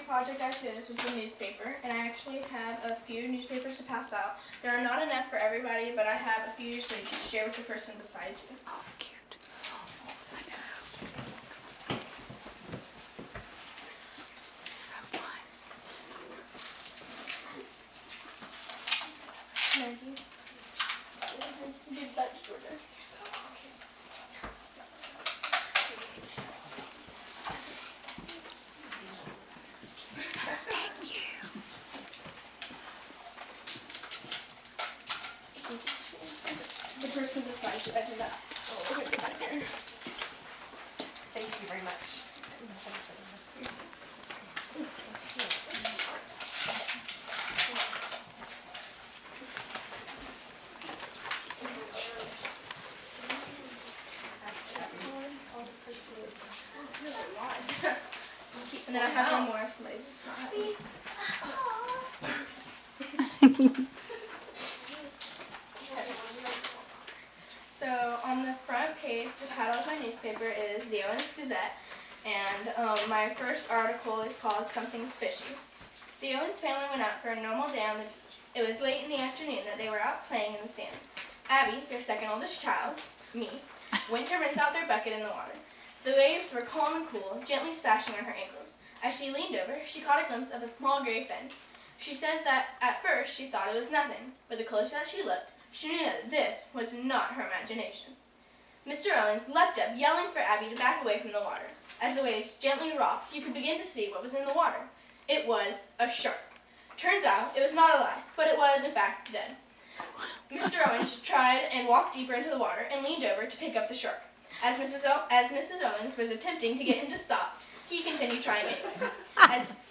Project I finished was the newspaper, and I actually have a few newspapers to pass out. There are not enough for everybody, but I have a few so you can share with the person beside you. Oh, cute. I know. So fun. Maggie. Give that to Georgia. Thank you. The person beside you, I did that. Oh, Okay, come on here. Thank you very much. And then I have one more if somebody just not happy. So on the front page, the title of my newspaper is The Owens Gazette, and my first article is called Something's Fishy. The Owens family went out for a normal day on the beach. It was late in the afternoon that they were out playing in the sand. Abby, their second oldest child, me, went to rinse out their bucket in the water. The waves were calm and cool, gently splashing on her ankles. As she leaned over, she caught a glimpse of a small gray fin. She says that at first she thought it was nothing, but the closer that she looked, she knew that this was not her imagination. Mr. Owens leapt up, yelling for Abby to back away from the water. As the waves gently rocked, you could begin to see what was in the water. It was a shark. Turns out, it was not a lie, but it was, in fact, dead. Mr. Owens tried and walked deeper into the water and leaned over to pick up the shark. As Mrs. Owens was attempting to get him to stop, he continued trying anyway.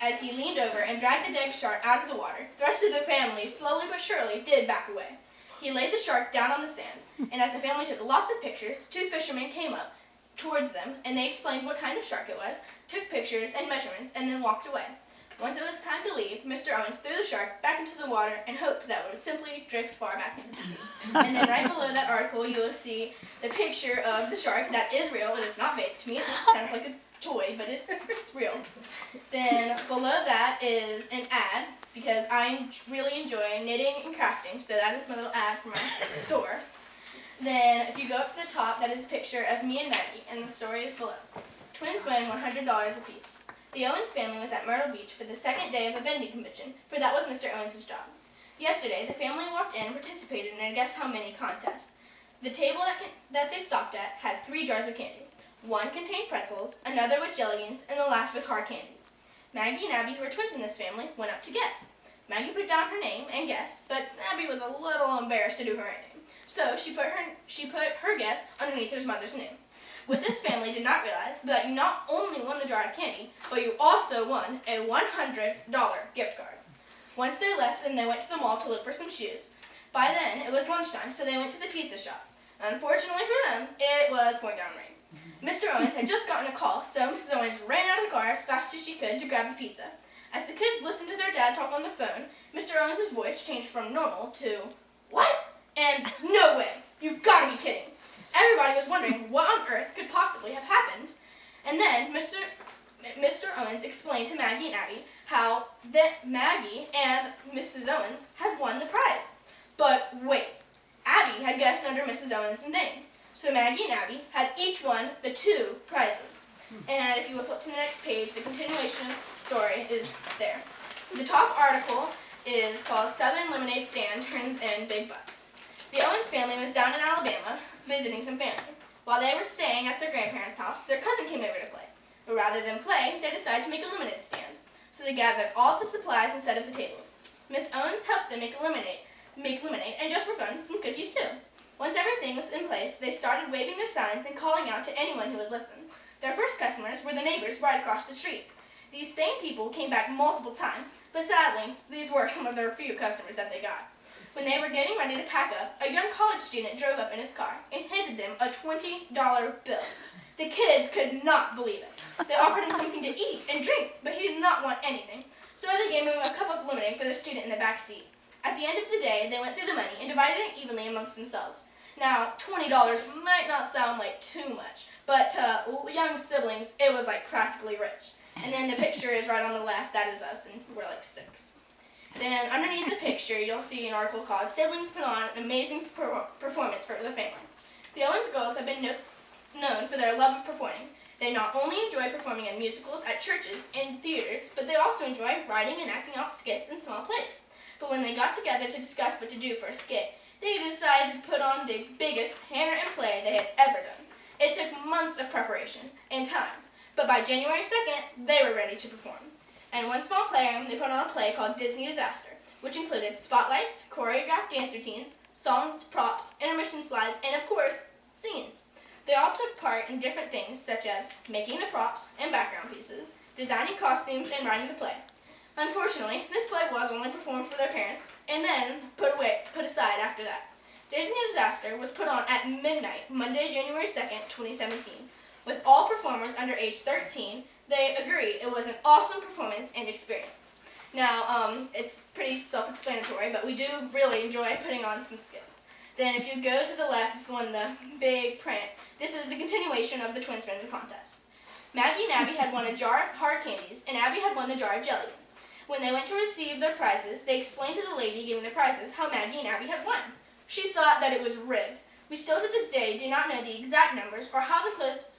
As he leaned over and dragged the dead shark out of the water, the rest of the family, slowly but surely, did back away. He laid the shark down on the sand, and as the family took lots of pictures, two fishermen came up towards them, and they explained what kind of shark it was, took pictures and measurements, and then walked away. Once it was time to leave, Mr. Owens threw the shark back into the water and hoped that it would simply drift far back into the sea. And then right below that article, you will see the picture of the shark. That is real. It is not fake. To me, it looks kind of like a toy, but it's real. Then below that is an ad, because I really enjoy knitting and crafting, so that is my little ad for my store. Then if you go up to the top, that is a picture of me and Maggie, and the story is below. Twins win $100 apiece. The Owens family was at Myrtle Beach for the second day of a vending convention, for that was Mr. Owens' job. Yesterday, the family walked in and participated in a guess how many contest. The table that they stopped at had 3 jars of candy. One contained pretzels, another with jelly beans, and the last with hard candies. Maggie and Abby, who are twins in this family, went up to guess. Maggie put down her name and guessed, but Abby was a little embarrassed to do her name. So she put her guess underneath her mother's name. What this family did not realize was that you not only won the jar of candy, but you also won a $100 gift card. Once they left, then they went to the mall to look for some shoes. By then, it was lunchtime, so they went to the pizza shop. Unfortunately for them, it was pouring down rain. Mr. Owens had just gotten a call, so Mrs. Owens ran out of the car as fast as she could to grab the pizza. As the kids listened to their dad talk on the phone, Mr. Owens' voice changed from normal to, "What?" and "No way! You've got to be kidding!" Everybody was wondering what on earth could possibly have happened. And then Mr. Owens explained to Maggie and Abby how that Maggie and Mrs. Owens had won the prize. But wait, Abby had guessed under Mrs. Owens' name. So Maggie and Abby had each won the 2 prizes. And if you will flip to the next page, the continuation story is there. The top article is called Southern Lemonade Stand Turns in Big Bucks. The Owens family was down in Alabama visiting some family. While they were staying at their grandparents' house, their cousin came over to play. But rather than play, they decided to make a lemonade stand. So they gathered all the supplies and set up the tables. Miss Owens helped them make lemonade, and just for fun, some cookies too. Once everything was in place, they started waving their signs and calling out to anyone who would listen. Their first customers were the neighbors right across the street. These same people came back multiple times, but sadly, these were some of their few customers that they got. When they were getting ready to pack up, a young college student drove up in his car and handed them a $20 bill. The kids could not believe it. They offered him something to eat and drink, but he did not want anything, so they gave him a cup of lemonade for the student in the back seat. At the end of the day, they went through the money and divided it evenly amongst themselves. Now, $20 might not sound like too much, but to young siblings, it was like practically rich. And then the picture is right on the left. That is us, and we're like 6. Then underneath the picture, you'll see an article called "Siblings Put On an Amazing Performance for the Family." The Owens girls have been known for their love of performing. They not only enjoy performing in musicals at churches and theaters, but they also enjoy writing and acting out skits and small plays. But when they got together to discuss what to do for a skit, they decided to put on the biggest handwritten play they had ever done. It took months of preparation and time, but by January 2nd, they were ready to perform. And one small play, they put on a play called Disney Disaster, which included spotlights, choreographed dance routines, songs, props, intermission slides, and of course, scenes. They all took part in different things such as making the props and background pieces, designing costumes, and writing the play. Unfortunately, this play was only performed for their parents and then put aside after that. Disney Disaster was put on at midnight, Monday, January 2nd, 2017. With all performers under age 13, they agreed it was an awesome performance and experience. Now, it's pretty self-explanatory, but we do really enjoy putting on some skits. Then if you go to the left, it's the one in the big print. This is the continuation of the Twins Random Contest. Maggie and Abby had won a jar of hard candies, and Abby had won the jar of jelly beans. When they went to receive their prizes, they explained to the lady giving the prizes how Maggie and Abby had won. She thought that it was rigged. We still to this day do not know the exact numbers or how close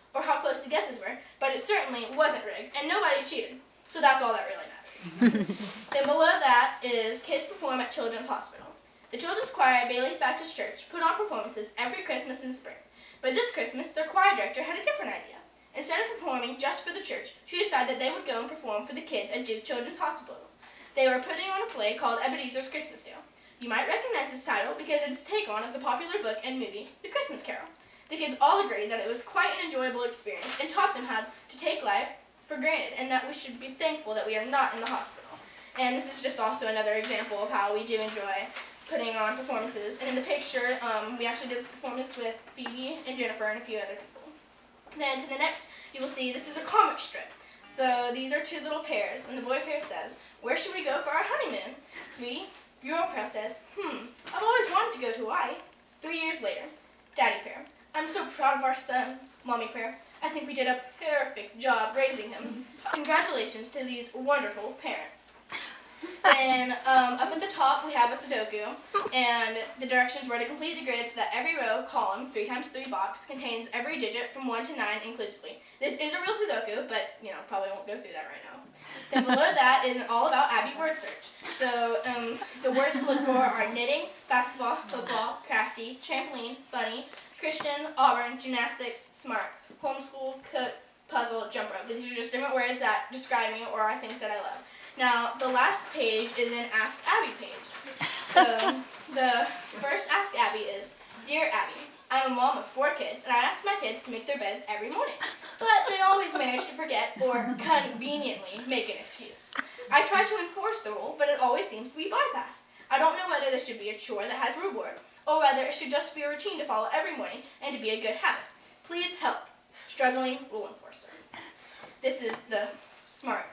the guesses were, but it certainly wasn't rigged, and nobody cheated. So that's all that really matters. Then below that is Kids Perform at Children's Hospital. The Children's Choir at Bailey Baptist Church put on performances every Christmas and spring. But this Christmas, their choir director had a different idea. Instead of performing just for the church, she decided that they would go and perform for the kids at Duke Children's Hospital. They were putting on a play called Ebenezer's Christmas Tale. You might recognize this title because it is a take on of the popular book and movie, The Christmas Carol. The kids all agreed that it was quite an enjoyable experience and taught them how to take life for granted and that we should be thankful that we are not in the hospital. And this is just also another example of how we do enjoy putting on performances. And in the picture, we actually did this performance with Phoebe and Jennifer and a few other people. Then to the next, you will see this is a comic strip. So these are 2 little pairs, and the boy pair says, "Where should we go for our honeymoon?" "Sweetie," girl pair says, "I've always wanted to go to Hawaii." 3 years later, daddy pair, "I'm so proud of our son." Mommy pair, "I think we did a perfect job raising him." Congratulations to these wonderful parents. Then up at the top we have a Sudoku, and the directions were to complete the grid so that every row, column, 3x3 box contains every digit from 1 to 9 inclusively. This is a real Sudoku, but probably won't go through that right now. Then below that is an all about Abby word search. So the words to look for are knitting, basketball, football, crafty, trampoline, funny, Christian, Auburn, gymnastics, smart, homeschool, cook, puzzle, jump rope. These are just different words that describe me or are things that I love. Now, the last page is an Ask Abby page. So the first Ask Abby is, "Dear Abby, I'm a mom of 4 kids, and I ask my kids to make their beds every morning, but they always manage to forget or conveniently make an excuse. I try to enforce the rule, but it always seems to be bypassed. I don't know whether this should be a chore that has reward, or whether it should just be a routine to follow every morning and to be a good habit. Please help. Struggling rule enforcer." This is the smart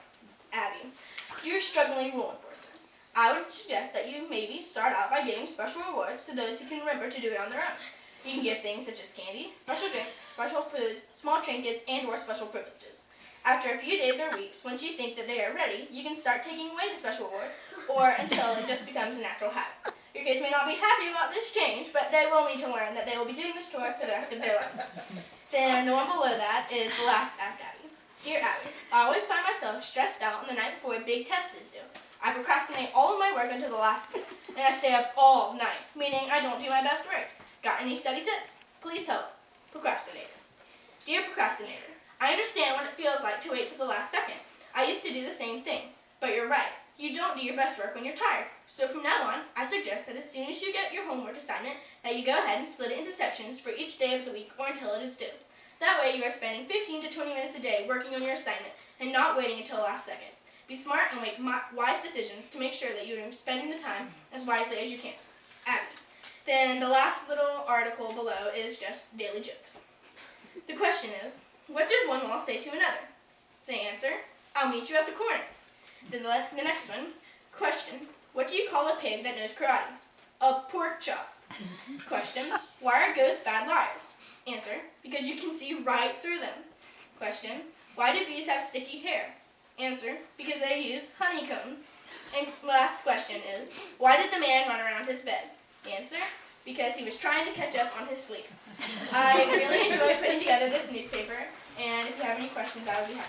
Abby. "Dear struggling rule enforcer, I would suggest that you maybe start out by giving special rewards to those who can remember to do it on their own. You can give things such as candy, special drinks, special foods, small trinkets, and or special privileges. After a few days or weeks, once you think that they are ready, you can start taking away the special rewards, or until it just becomes a natural habit. Your kids may not be happy about this change, but they will need to learn that they will be doing this chore for the rest of their lives." Then the one below that is the last Ask Abby. "Dear Abby, I always find myself stressed out on the night before a big test is due. I procrastinate all of my work until the last minute, and I stay up all night, meaning I don't do my best work. Got any study tips? Please help. Procrastinator. Dear Procrastinator, I understand what it feels like to wait till the last second. I used to do the same thing, but you're right. You don't do your best work when you're tired. So from now on, I suggest that as soon as you get your homework assignment, that you go ahead and split it into sections for each day of the week or until it is due. That way you are spending 15 to 20 minutes a day working on your assignment and not waiting until the last second. Be smart and make wise decisions to make sure that you are spending the time as wisely as you can. Abby." Then the last little article below is just daily jokes. The question is, what did one wall say to another? The answer, "I'll meet you at the corner." Then the next one, question, what do you call a pig that knows karate? A pork chop. Question, why are ghosts bad liars? Answer, because you can see right through them. Question, why do bees have sticky hair? Answer, because they use honeycombs. And last question is, why did the man run around his bed? Answer, because he was trying to catch up on his sleep. I really enjoyed putting together this newspaper, and if you have any questions, I would be happy.